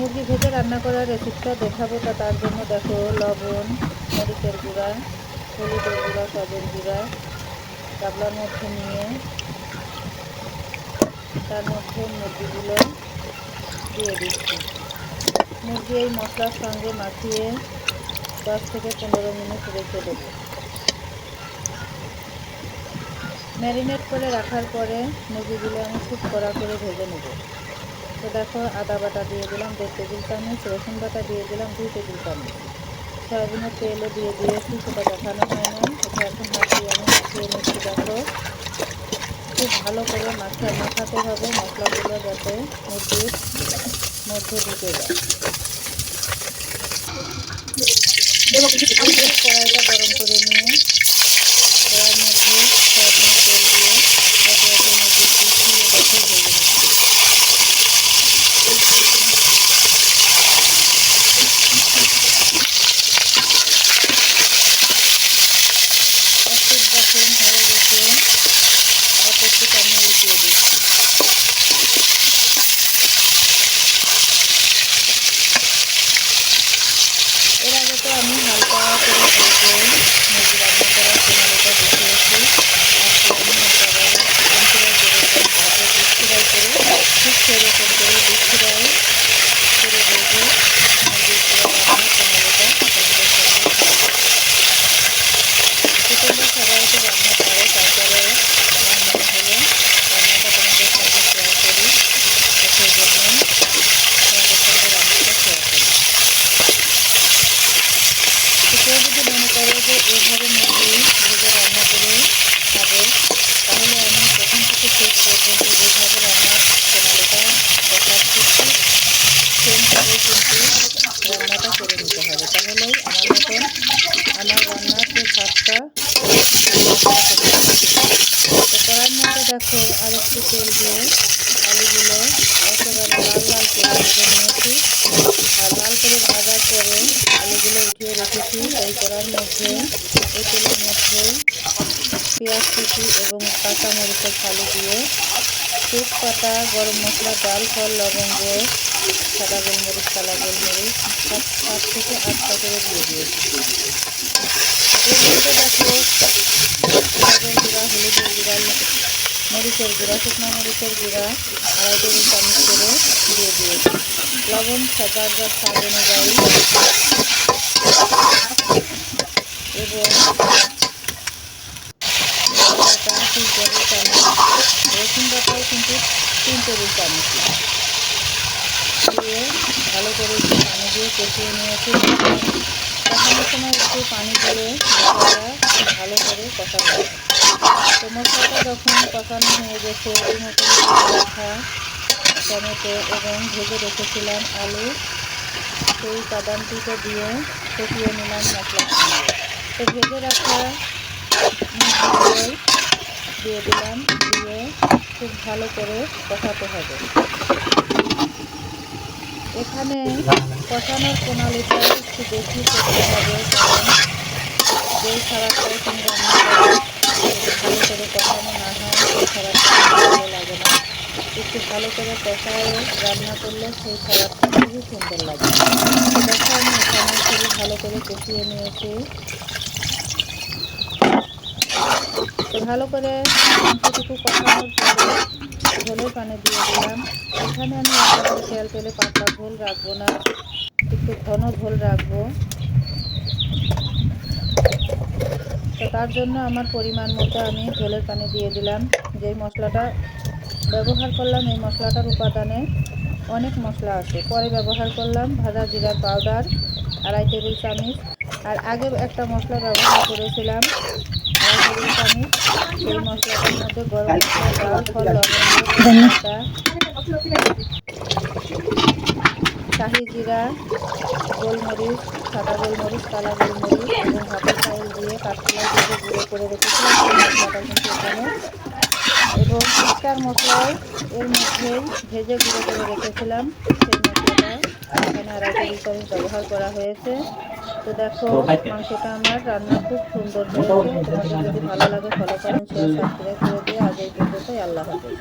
মুরগি ভেজে রান্না করার রেসিপিটা দেখাবো। তার জন্য দেখো লবণ, মরিচের গুঁড়া, হলুদের গুঁড়া, সবের গুঁড়া গামলার মধ্যে নিয়ে তার মধ্যে মুরগিগুলো দিয়ে দিচ্ছি। মুরগি এই মশলার সঙ্গে মাখিয়ে 10 থেকে 15 মিনিট রেখে দেবো। ম্যারিনেট করে রাখার পরে মুরগিগুলো আমি খুব কড়া করে ভেজে নেব। তো দেখো আদা বাটা দিয়ে দিলাম 1.5 টেবিল চামচ, রসুন বাটা দিয়ে দিলাম 2 টেবিল চামচ, সয়াবিনের তেলও দিয়ে দিয়েছি, সেটা দেখানো হয় না। এটা এখন হাত দিয়ে আমি মাখিয়ে নিচ্ছি। দেখো খুব ভালো করে মাখাতে হবে মশলাগুলো যাতে মুরগির মধ্যে ঢুকে যায়। কড়াইটা গরম করে নিয়ে কড়াইয়ের মধ্যে সয়াবিনের তেল দিয়ে একে একে মুরগির পিসগুলো দেখো ভেজে নিচ্ছি। যখন হয়ে গেছে অপরটিকে আমি উল্টিয়ে দিচ্ছি। এর আগে তো আমি হালকা করে ভেজে মুরগি রান্না করার প্রণালীটা দেখিয়েছি। আজকে আমি মোটাবেলা চিকেন ফ্রাই যেরকম ভাজে ডিপ ফ্রাই করে ঠিক সেরকম করে ডিপ ফ্রাই করে ভেজে মুরগির পুরো রান্নার প্রণালীটা তোমাদের সঙ্গে শেয়ার করব। চিকেনটা সবাই তো রান্না করে, তারপরে আমার মনে হলো রান্নাটা তোমাদের সঙ্গে শেয়ার করি, তো সেই জন্য তোমাদের সঙ্গে রান্নাটা শেয়ার করলাম। তো কেউ যদি মনে করো যে এইভাবে মুরগি ভেজে রান্না করে খাবো, তাহলে আমি প্রথম থেকে শেষ পর্যন্ত এইভাবে রান্নার প্রণালীটা দেখাচ্ছি। ঠিক সেমভাবে কিন্তু রান্নাটা করে নিতে হবে, তাহলেই আমার মতন আমার রান্নার যে স্বাদটা দেখাতে পারবে। তো কড়াইয়ের মধ্যে দেখো আর একটু তেল দিয়ে আলুগুলো একেবারে লাল লাল করে ভেজে নিয়েছি। আর লাল করে ভাজার পরে আলুগুলো উঠিয়ে রেখেছি। এই কড়াইয়ের মধ্যে এই তেলের মধ্যে পেঁয়াজ কুচি এবং কাঁচা মরিচের ফালি দিয়ে তেজপাতা, গরম মশলা, ডাল, ফল, লবঙ্গ, সাদা গোলমরিচ, কালা গোলমরিচ 7 থেকে 8টা করে দিয়ে দিয়েছি। এর মধ্যে দেখো সবের গুঁড়া, হলুদের গুঁড়া, মরিচের গুঁড়া, শুকনো মরিচের গুঁড়া 2.5 টেবিল চামচ করে দিয়ে দিয়েছি। লবণ যার যার স্বাদ অনুযায়ী এবং আদা বাটা 2 টেবিল চামচ, রসুন বাটাও কিন্তু 3 টেবিল চামচ দিয়ে ভালো করে একটু পানি দিয়ে কষিয়ে নিয়েছি। কষানোর সময় একটু পানি দিয়ে মশলাটা খুব ভালো করে কষাতে হবে। তো মশলাটা যখন কষানো হয়ে গেছে, এই মতো রাখা টমেটো এবং ভেজে রেখেছিলাম আলু, সেই বাদামটিকে দিয়ে কষিয়ে নিলাম মশলার সঙ্গে। তো ভেজে রাখা মুরগিগুলোই দিয়ে দিলাম, দিয়ে খুব ভালো করে কষাতে হবে। এখানে কষানোর প্রণালীটা একটু বেশি করতে হবে, কারণ যেই খাবারটাই তুমি রান্না করো যদি ভালো করে কষানো না হয় সেই খাবারটা ভালো লাগে না। একটু ভালো করে কষায় রান্না করলে সেই খাবারটা খুবই সুন্দর লাগে। তো দেখো আমি এখানে খুবই ভালো করে কষিয়ে নিয়েছি। তো ভালো করে মাংসটুকু কষানোর পরে ঝোলের পানি দিয়ে দিলাম। এখানে আমি একেবারে তেলে পাতলা ঝোল রাখবো না, একটু ঘন ঝোল রাখবো। তো তার জন্য আমার পরিমাণ মতো আমি ঝোলের পানি দিয়ে দিলাম। যেই মশলাটা ব্যবহার করলাম এই মশলাটার উপাদানে অনেক মশলা আছে, পরে ব্যবহার করলাম ভাজা জিরার পাউডার 2.5 টেবিল চামচ, আর আগে একটা মশলা ব্যবহার করেছিলাম 2.5 টেবিল চামচ। সেই মশলাটার মধ্যে গরম মশলা, ডাল, ফল, লবঙ্গ, তেজপাতা, শাহি জিরা, গোলমরিচ, সাদা গোলমরিচ, কালা গোলমরিচ এবং ভাতের চাউল দিয়ে কাঠখোলায় ভেজে গুঁড়ো করে রেখেছিলাম সেই মশলাটা কিন্তু এখানে, এবং স্টার মশলাও এর মধ্যেই ভেজে গুঁড়ো করে রেখেছিলাম সেই মশলাটা এখানে 2.5 টেবিল চামচ ব্যবহার করা হয়েছে। তো দেখো মাংসটা আমার রান্না খুব সুন্দর হয়েছে। তোমাদের যদি ভালো লাগে ফলো, কমেন্ট, শেয়ার, সাবস্ক্রাইব করে দিয়ে আজ এই পর্যন্তই। আল্লাহ হাফেজ।